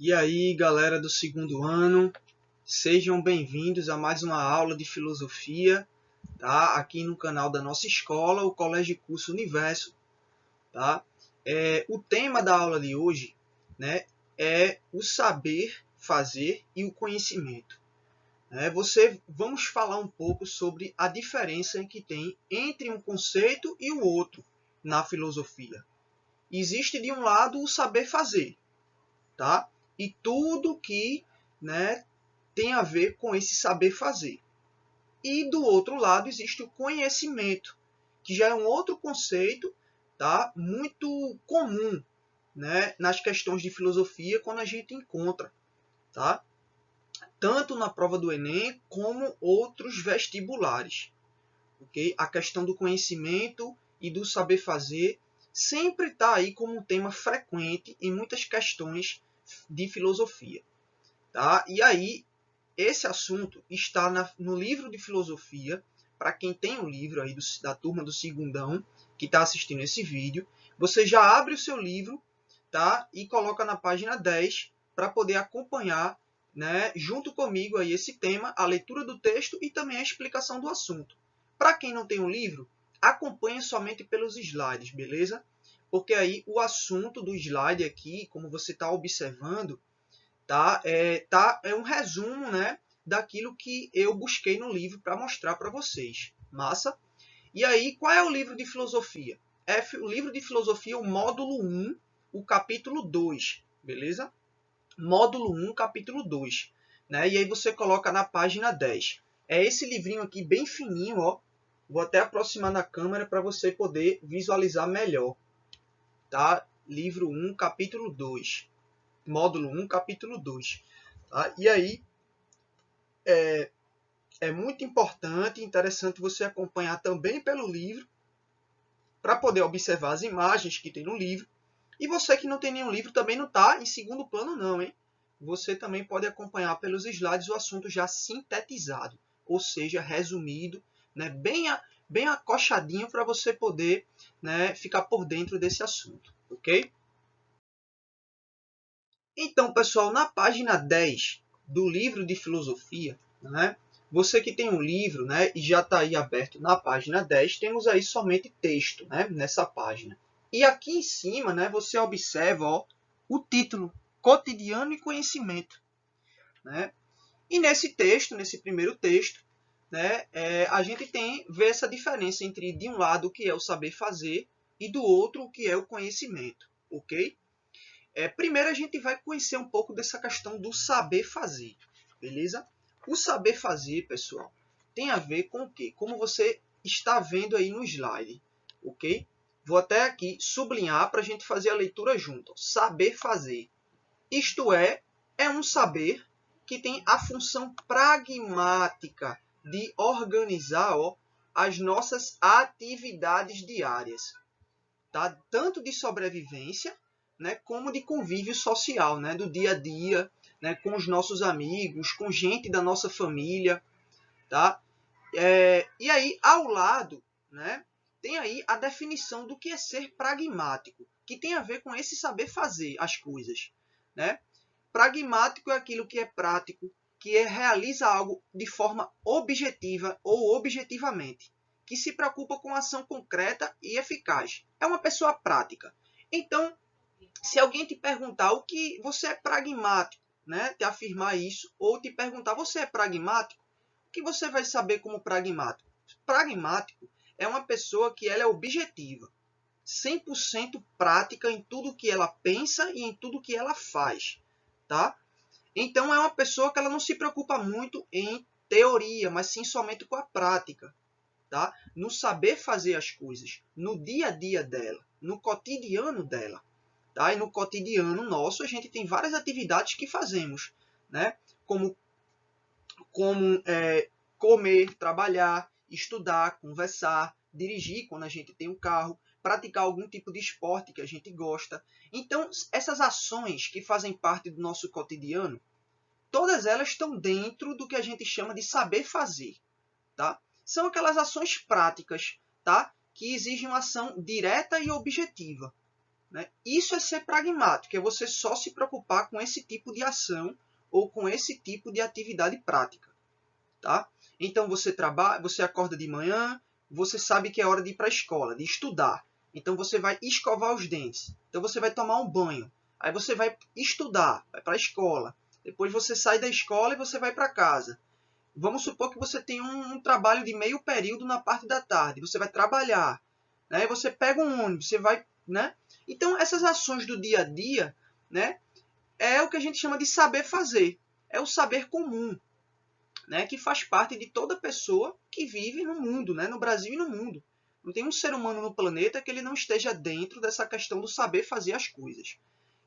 E aí, galera do segundo ano, sejam bem-vindos a mais uma aula de filosofia, tá? Aqui no canal da nossa escola, o Colégio Curso Universo, tá? O tema da aula de hoje, né, é o saber fazer e o conhecimento. Vamos falar um pouco sobre a diferença que tem entre um conceito e o outro na filosofia. Existe de um lado o saber fazer, tá? E tudo que, né, tem a ver com esse saber fazer. E do outro lado existe o conhecimento, que já é um outro conceito, tá, muito comum, né, nas questões de filosofia quando a gente encontra, tá? Tanto na prova do Enem como outros vestibulares. Okay? A questão do conhecimento e do saber fazer sempre está aí como um tema frequente em muitas questões de filosofia. Tá? E aí, esse assunto está no livro de filosofia, para quem tem o livro aí da turma do segundão, que está assistindo esse vídeo, você já abre o seu livro, tá? E coloca na página 10 para poder acompanhar, né, junto comigo aí esse tema, a leitura do texto e também a explicação do assunto. Para quem não tem o livro, acompanhe somente pelos slides, beleza? Porque aí o assunto do slide aqui, como você está observando, tá? É um resumo, né, daquilo que eu busquei no livro para mostrar para vocês. Massa? E aí, qual é o livro de filosofia? O livro de filosofia, o módulo 1, o capítulo 2, beleza? Módulo 1, capítulo 2. Né? E aí você coloca na página 10. É esse livrinho aqui bem fininho, ó. Vou até aproximar na câmera para você poder visualizar melhor. Tá? Livro 1, capítulo 2. Módulo 1, capítulo 2. Tá? E aí, é muito importante e interessante você acompanhar também pelo livro, para poder observar as imagens que tem no livro. E você que não tem nenhum livro também não está em segundo plano não, hein? Você também pode acompanhar pelos slides o assunto já sintetizado, ou seja, resumido, né? Bem acochadinho para você poder, né, ficar por dentro desse assunto, ok? Então, pessoal, na página 10 do livro de filosofia, né, você que tem um livro, né, e já está aí aberto na página 10, temos aí somente texto, né, nessa página. E aqui em cima, né, você observa, ó, o título, Cotidiano e Conhecimento. Né? E nesse texto, nesse primeiro texto, né, a gente vê essa diferença entre, de um lado, o que é o saber fazer e do outro, o que é o conhecimento. Ok? Primeiro a gente vai conhecer um pouco dessa questão do saber fazer, beleza? O saber fazer, pessoal, tem a ver com o quê? Como você está vendo aí no slide, ok? Vou até aqui sublinhar para a gente fazer a leitura junto. Saber fazer. Isto é um saber que tem a função pragmática de organizar, ó, as nossas atividades diárias, tá? Tanto de sobrevivência, né, como de convívio social, né, do dia a dia, né, com os nossos amigos, com gente da nossa família, tá? E aí, ao lado, né, tem aí a definição do que é ser pragmático, que tem a ver com esse saber fazer as coisas, né? Pragmático é aquilo que é prático, realiza algo de forma objetiva ou objetivamente, que se preocupa com ação concreta e eficaz. É uma pessoa prática. Então, se alguém te perguntar o que você é pragmático, né, te afirmar isso, ou te perguntar você é pragmático, o que você vai saber como pragmático? Pragmático é uma pessoa que ela é objetiva, 100% prática em tudo que ela pensa e em tudo que ela faz, tá? Então é uma pessoa que ela não se preocupa muito em teoria, mas sim somente com a prática, tá? No saber fazer as coisas, no dia a dia dela, no cotidiano dela. Tá? E no cotidiano nosso, a gente tem várias atividades que fazemos, né? Como comer, trabalhar, estudar, conversar, dirigir quando a gente tem um carro, praticar algum tipo de esporte que a gente gosta. Então, essas ações que fazem parte do nosso cotidiano, todas elas estão dentro do que a gente chama de saber fazer. Tá? São aquelas ações práticas, tá? Que exigem uma ação direta e objetiva. né? Isso é ser pragmático, é você só se preocupar com esse tipo de ação ou com esse tipo de atividade prática. Tá? Então você trabalha, você acorda de manhã, você sabe que é hora de ir para a escola, de estudar. Então você vai escovar os dentes. Então você vai tomar um banho. Aí você vai estudar, vai para a escola. Depois você sai da escola e você vai para casa. Vamos supor que você tem um trabalho de meio período na parte da tarde. Você vai trabalhar, né? Você pega um ônibus, você vai, né? Então essas ações do dia a dia, né? É o que a gente chama de saber fazer. É o saber comum, né, que faz parte de toda pessoa que vive no mundo, né, no Brasil e no mundo. Não tem um ser humano no planeta que ele não esteja dentro dessa questão do saber fazer as coisas.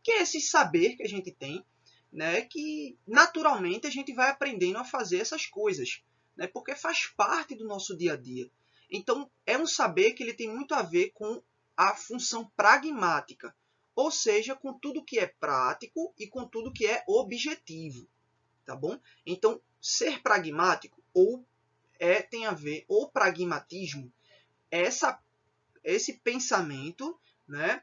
Que é esse saber que a gente tem, né, que naturalmente a gente vai aprendendo a fazer essas coisas, né, porque faz parte do nosso dia a dia. Então, é um saber que ele tem muito a ver com a função pragmática, ou seja, com tudo que é prático e com tudo que é objetivo. Tá bom? Então, ser pragmático tem a ver, ou pragmatismo, é esse pensamento, né,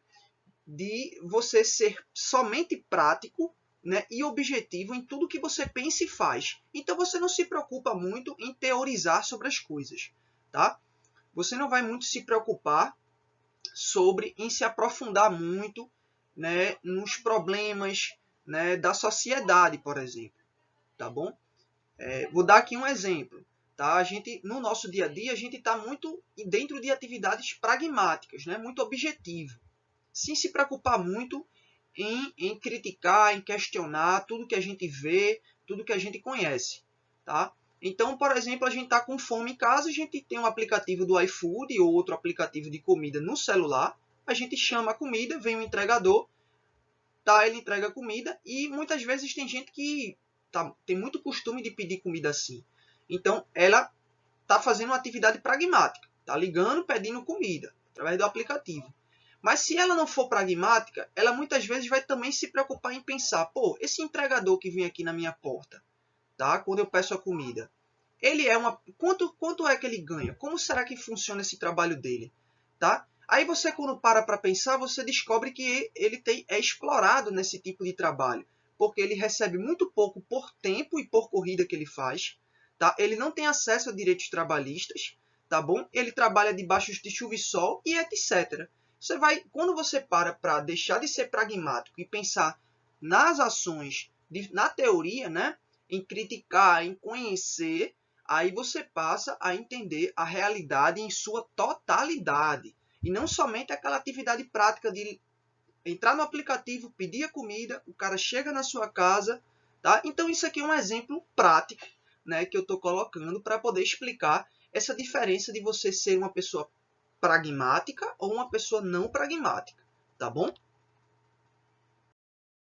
de você ser somente prático, né, e objetivo em tudo que você pensa e faz. Então você não se preocupa muito em teorizar sobre as coisas, tá? Você não vai muito se preocupar em se aprofundar muito, né, nos problemas, né, da sociedade, por exemplo, tá bom? Vou dar aqui um exemplo. Tá? A gente, no nosso dia a dia, a gente está muito dentro de atividades pragmáticas, né? Muito objetivo, sem se preocupar muito em criticar, em questionar tudo que a gente vê, tudo que a gente conhece. Tá? Então, por exemplo, a gente está com fome em casa, a gente tem um aplicativo do iFood ou outro aplicativo de comida no celular, a gente chama a comida, vem o entregador, tá? Ele entrega a comida e muitas vezes tem gente que tem muito costume de pedir comida assim. Então, ela está fazendo uma atividade pragmática. Está ligando, pedindo comida, através do aplicativo. Mas se ela não for pragmática, ela muitas vezes vai também se preocupar em pensar, pô, esse entregador que vem aqui na minha porta, tá? Quando eu peço a comida, ele é uma... Quanto é que ele ganha? Como será que funciona esse trabalho dele? Tá? Aí você, quando para pensar, você descobre que ele é explorado nesse tipo de trabalho, porque ele recebe muito pouco por tempo e por corrida que ele faz, tá? Ele não tem acesso a direitos trabalhistas, tá bom? Ele trabalha debaixo de chuva e sol e etc. Quando você para deixar de ser pragmático e pensar nas ações, na teoria, né? Em criticar, em conhecer, aí você passa a entender a realidade em sua totalidade. E não somente aquela atividade prática de entrar no aplicativo, pedir a comida, o cara chega na sua casa. Tá? Então isso aqui é um exemplo prático, né, que eu estou colocando para poder explicar essa diferença de você ser uma pessoa pragmática ou uma pessoa não pragmática. Tá bom?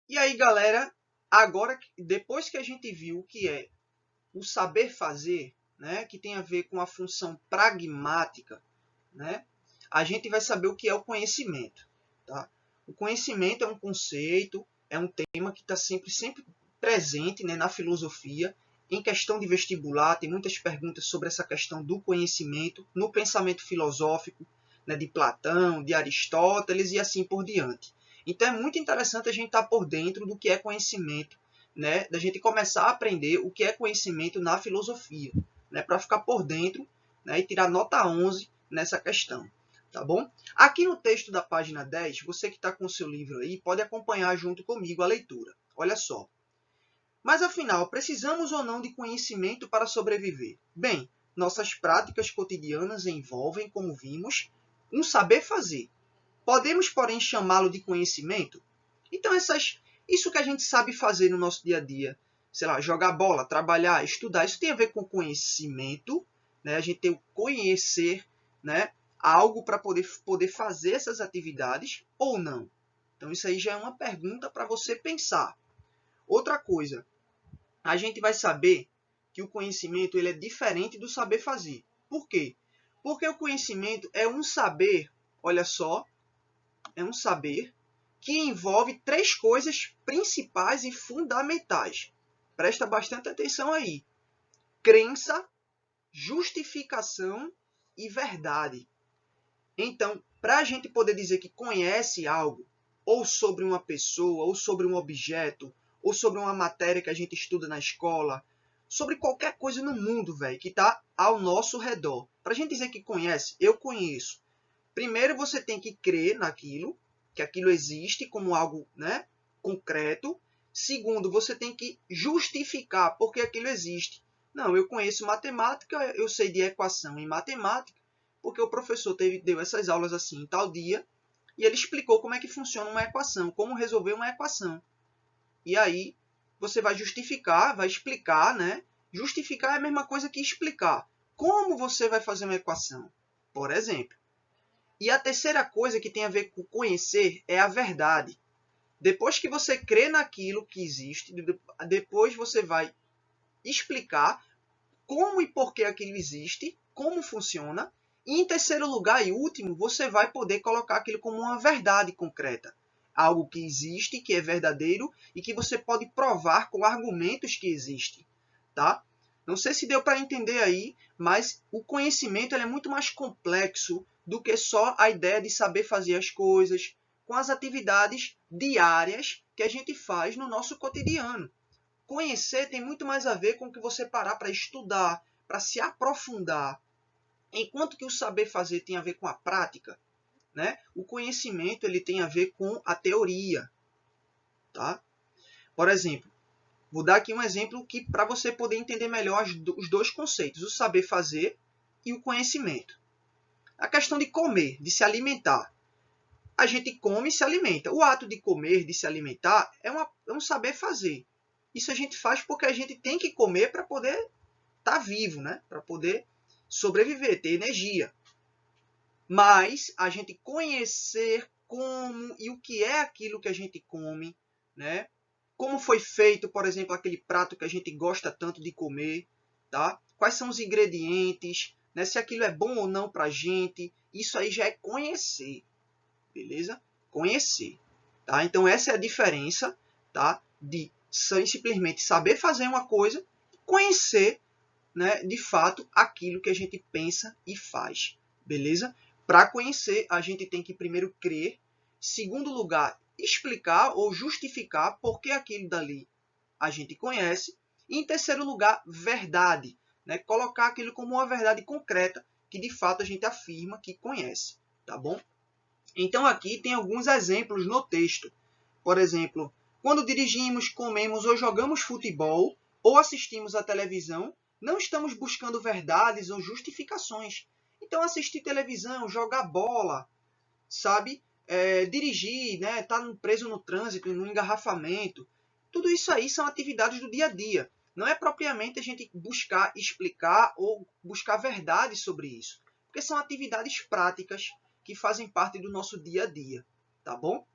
E aí, galera, agora, depois que a gente viu o que é o saber fazer, né, que tem a ver com a função pragmática, né, a gente vai saber o que é o conhecimento. Tá? O conhecimento é um conceito, é um tema que está sempre presente, né, na filosofia. Em questão de vestibular, tem muitas perguntas sobre essa questão do conhecimento, no pensamento filosófico, né, de Platão, de Aristóteles e assim por diante. Então é muito interessante a gente estar por dentro do que é conhecimento, né, da gente começar a aprender o que é conhecimento na filosofia, né, para ficar por dentro, né, e tirar nota 11 nessa questão. Tá bom? Aqui no texto da página 10, você que está com o seu livro aí, pode acompanhar junto comigo a leitura. Olha só. Mas afinal, precisamos ou não de conhecimento para sobreviver? Bem, nossas práticas cotidianas envolvem, como vimos, um saber fazer. Podemos, porém, chamá-lo de conhecimento? Então, isso que a gente sabe fazer no nosso dia a dia, sei lá, jogar bola, trabalhar, estudar, isso tem a ver com conhecimento, né? A gente tem o conhecer, né, algo para poder fazer essas atividades ou não. Então, isso aí já é uma pergunta para você pensar. Outra coisa, a gente vai saber que o conhecimento ele é diferente do saber fazer. Por quê? Porque o conhecimento é um saber, olha só, é um saber que envolve três coisas principais e fundamentais. Presta bastante atenção aí. Crença, justificação e verdade. Então, para a gente poder dizer que conhece algo, ou sobre uma pessoa, ou sobre um objeto, ou sobre uma matéria que a gente estuda na escola, sobre qualquer coisa no mundo, velho, que está ao nosso redor. Para a gente dizer que conhece, eu conheço. Primeiro você tem que crer naquilo, que aquilo existe como algo, né, concreto. Segundo, você tem que justificar por que aquilo existe. Não, eu conheço matemática, eu sei de equação em matemática, porque o professor deu essas aulas assim em tal dia, e ele explicou como é que funciona uma equação, como resolver uma equação. E aí você vai justificar, vai explicar, né? Justificar é a mesma coisa que explicar. Como você vai fazer uma equação, por exemplo. E a terceira coisa que tem a ver com conhecer é a verdade. Depois que você crê naquilo que existe, depois você vai explicar como e por que aquilo existe, como funciona. E em terceiro lugar e último, você vai poder colocar aquilo como uma verdade concreta. Algo que existe, que é verdadeiro e que você pode provar com argumentos que existe. Tá? Não sei se deu para entender aí, mas o conhecimento é muito mais complexo do que só a ideia de saber fazer as coisas com as atividades diárias que a gente faz no nosso cotidiano. Conhecer tem muito mais a ver com o que você parar para estudar, para se aprofundar. Enquanto que o saber fazer tem a ver com a prática, né? O conhecimento ele tem a ver com a teoria. Tá? Por exemplo, vou dar aqui um exemplo que para você poder entender melhor os dois conceitos, o saber fazer e o conhecimento. A questão de comer, de se alimentar. A gente come e se alimenta. O ato de comer, de se alimentar, é um saber fazer. Isso a gente faz porque a gente tem que comer para poder estar vivo, né? Para poder sobreviver, ter energia. Mas a gente conhecer como e o que é aquilo que a gente come, né? Como foi feito, por exemplo, aquele prato que a gente gosta tanto de comer, tá? Quais são os ingredientes, né? Se aquilo é bom ou não para a gente, isso aí já é conhecer, beleza? Conhecer, tá? Então essa é a diferença, tá? De simplesmente saber fazer uma coisa, conhecer, né? De fato aquilo que a gente pensa e faz, beleza? Para conhecer, a gente tem que primeiro crer, segundo lugar, explicar ou justificar por que aquilo dali a gente conhece. E em terceiro lugar, verdade. Né? Colocar aquilo como uma verdade concreta que de fato a gente afirma que conhece. Tá bom? Então aqui tem alguns exemplos no texto. Por exemplo, quando dirigimos, comemos ou jogamos futebol ou assistimos à televisão, não estamos buscando verdades ou justificações. Então assistir televisão, jogar bola, sabe? Dirigir, né? Estar preso no trânsito, no engarrafamento. Tudo isso aí são atividades do dia a dia. Não é propriamente a gente buscar explicar ou buscar verdade sobre isso. Porque são atividades práticas que fazem parte do nosso dia a dia. Tá bom?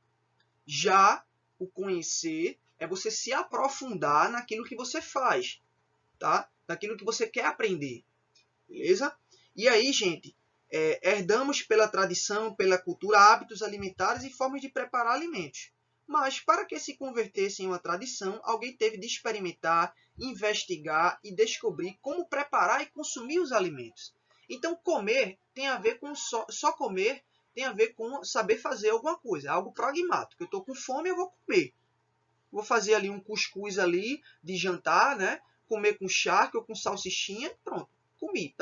Já o conhecer é você se aprofundar naquilo que você faz. Tá? Naquilo que você quer aprender. Beleza? E aí, gente, herdamos pela tradição, pela cultura, hábitos alimentares e formas de preparar alimentos. Mas, para que se convertesse em uma tradição, alguém teve de experimentar, investigar e descobrir como preparar e consumir os alimentos. Então, comer tem a ver com só comer, tem a ver com saber fazer alguma coisa, algo pragmático. Eu estou com fome, eu vou comer. Vou fazer ali um cuscuz ali de jantar, né? Comer com charque ou com salsichinha, pronto, comi,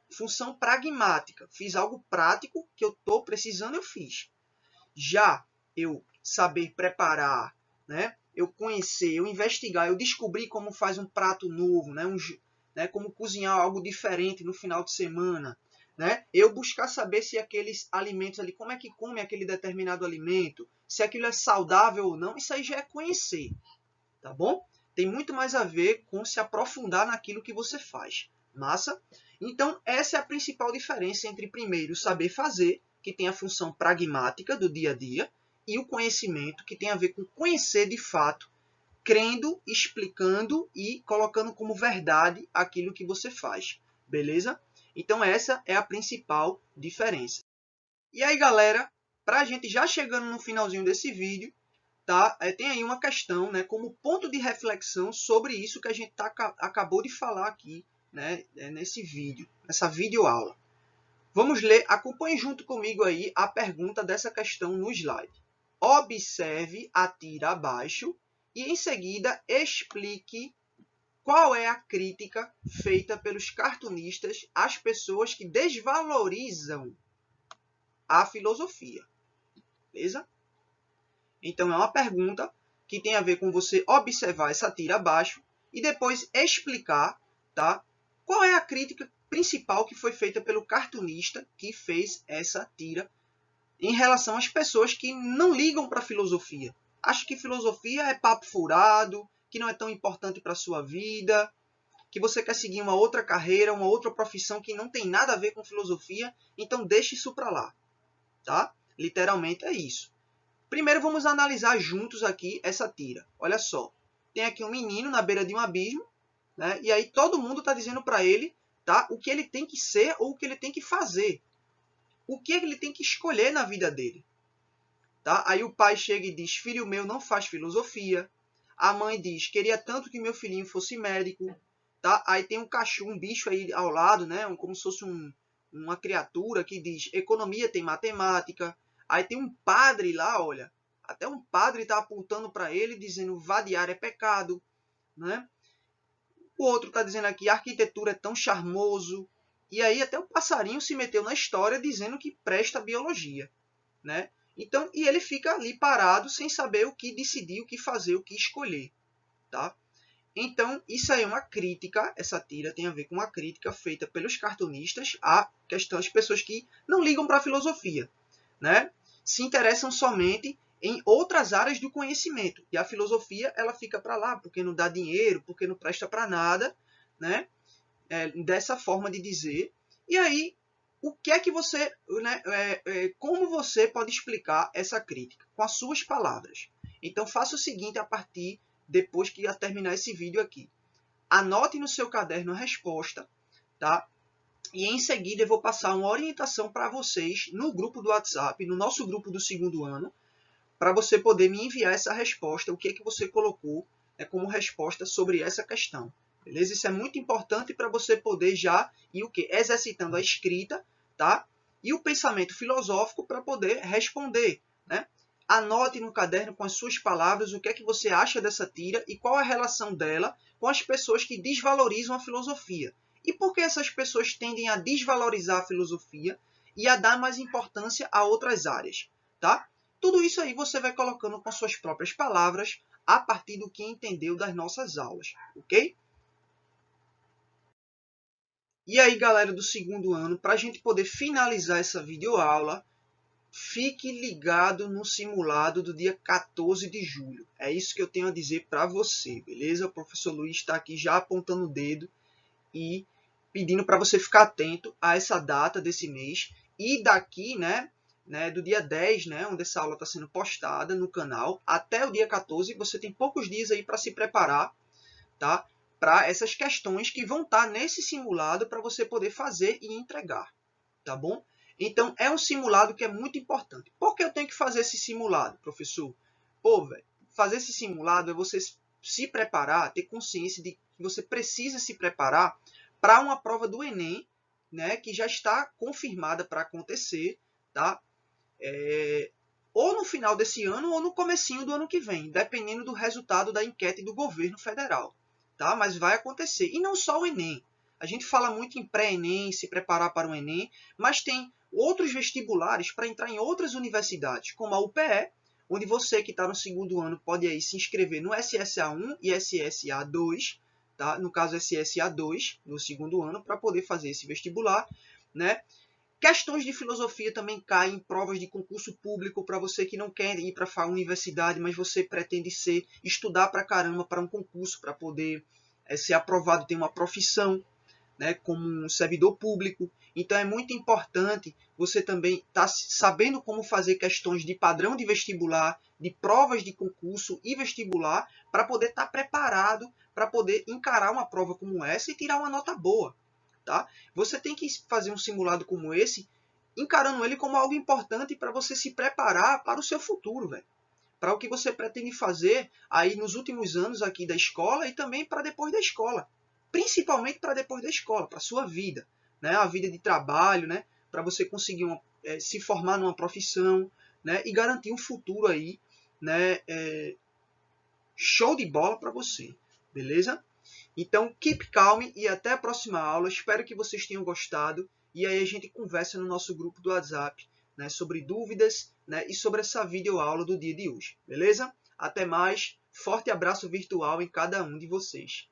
função pragmática. Fiz algo prático que eu estou precisando, eu fiz. Já eu saber preparar, né? Eu conhecer, eu investigar, eu descobrir como faz um prato novo, né? Como cozinhar algo diferente no final de semana. Né? Eu buscar saber se aqueles alimentos ali, como é que come aquele determinado alimento, se aquilo é saudável ou não, isso aí já é conhecer. Tá bom? Tem muito mais a ver com se aprofundar naquilo que você faz. Massa? Então, essa é a principal diferença entre, primeiro, o saber fazer, que tem a função pragmática do dia a dia, e o conhecimento, que tem a ver com conhecer de fato, crendo, explicando e colocando como verdade aquilo que você faz. Beleza? Então, essa é a principal diferença. E aí, galera, para a gente já chegando no finalzinho desse vídeo, tá? Tem aí uma questão, né, como ponto de reflexão sobre isso que a gente acabou de falar aqui, né, nesse vídeo, nessa videoaula. Vamos ler, acompanhe junto comigo aí a pergunta dessa questão no slide. observe a tira abaixo e, em seguida, explique qual é a crítica feita pelos cartunistas às pessoas que desvalorizam a filosofia. Beleza? Então, é uma pergunta que tem a ver com você observar essa tira abaixo e depois explicar, tá, qual é a crítica principal que foi feita pelo cartunista que fez essa tira em relação às pessoas que não ligam para a filosofia. Acham que filosofia é papo furado, que não é tão importante para a sua vida, que você quer seguir uma outra carreira, uma outra profissão que não tem nada a ver com filosofia, então deixe isso para lá. Tá? Literalmente é isso. Primeiro vamos analisar juntos aqui essa tira. Olha só, tem aqui um menino na beira de um abismo, né? E aí todo mundo está dizendo para ele, tá, o que ele tem que ser ou o que ele tem que fazer. O que ele tem que escolher na vida dele. Tá? Aí o pai chega e diz, filho meu não faz filosofia. A mãe diz, queria tanto que meu filhinho fosse médico. Tá? Aí tem um cachorro, um bicho aí ao lado, né? Como se fosse uma criatura que diz, economia tem matemática. Aí tem um padre lá, olha, até um padre está apontando para ele, dizendo, vadiar é pecado. Né? O outro está dizendo aqui, a arquitetura é tão charmoso. E aí até o passarinho se meteu na história dizendo que presta biologia. Né? Então, e ele fica ali parado sem saber o que decidir, o que fazer, o que escolher. Tá? Então, isso aí é uma crítica, essa tira tem a ver com uma crítica feita pelos cartunistas a questões, pessoas que não ligam para a filosofia, né? Se interessam somente em outras áreas do conhecimento. E a filosofia, ela fica para lá, porque não dá dinheiro, porque não presta para nada, né? Dessa forma de dizer. E aí, o que é que você, né, como você pode explicar essa crítica? Com as suas palavras. Então, faça o seguinte a partir, depois que terminar esse vídeo aqui. Anote no seu caderno a resposta, tá? E em seguida eu vou passar uma orientação para vocês no grupo do WhatsApp, no nosso grupo do segundo ano, para você poder me enviar essa resposta, o que é que você colocou, né, como resposta sobre essa questão. Beleza? Isso é muito importante para você poder já ir o quê? Exercitando a escrita, tá? E o pensamento filosófico para poder responder, né? Anote no caderno com as suas palavras o que é que você acha dessa tira e qual a relação dela com as pessoas que desvalorizam a filosofia. E por que essas pessoas tendem a desvalorizar a filosofia e a dar mais importância a outras áreas, tá? Tudo isso aí você vai colocando com suas próprias palavras a partir do que entendeu das nossas aulas, ok? E aí, galera do segundo ano, para a gente poder finalizar essa videoaula, fique ligado no simulado do dia 14 de julho. É isso que eu tenho a dizer para você, beleza? O professor Luiz está aqui já apontando o dedo e pedindo para você ficar atento a essa data desse mês. E daqui, né, do dia 10, né, onde essa aula está sendo postada no canal, até o dia 14, você tem poucos dias aí para se preparar, tá? Para essas questões que vão estar nesse simulado para você poder fazer e entregar, tá bom? Então, é um simulado que é muito importante. Por que eu tenho que fazer esse simulado, professor? Pô, velho, fazer esse simulado é você se preparar, ter consciência de que você precisa se preparar para uma prova do Enem, né, que já está confirmada para acontecer, tá? Ou no final desse ano ou no comecinho do ano que vem, dependendo do resultado da enquete do governo federal, tá? Mas vai acontecer. E não só o Enem. A gente fala muito em pré-Enem, se preparar para o Enem, mas tem outros vestibulares para entrar em outras universidades, como a UPE, onde você que está no segundo ano pode aí se inscrever no SSA1 e SSA2, tá? No caso SSA2, no segundo ano, para poder fazer esse vestibular, né? Questões de filosofia também caem em provas de concurso público para você que não quer ir para a universidade, mas você pretende estudar para caramba para um concurso, para poder ser aprovado, ter uma profissão, né, como um servidor público. Então é muito importante você também estar sabendo como fazer questões de padrão de vestibular, de provas de concurso e vestibular, para poder estar preparado para poder encarar uma prova como essa e tirar uma nota boa. Tá? Você tem que fazer um simulado como esse, encarando ele como algo importante para você se preparar para o seu futuro, velho. Para o que você pretende fazer aí nos últimos anos aqui da escola e também para depois da escola. Principalmente para depois da escola, para a sua vida, né? A vida de trabalho, né? Para você conseguir se formar numa profissão, né, e garantir um futuro aí, né, show de bola para você, beleza? Então, keep calm e até a próxima aula. Espero que vocês tenham gostado. E aí a gente conversa no nosso grupo do WhatsApp, né, sobre dúvidas, né, e sobre essa videoaula do dia de hoje. Beleza? Até mais. Forte abraço virtual em cada um de vocês.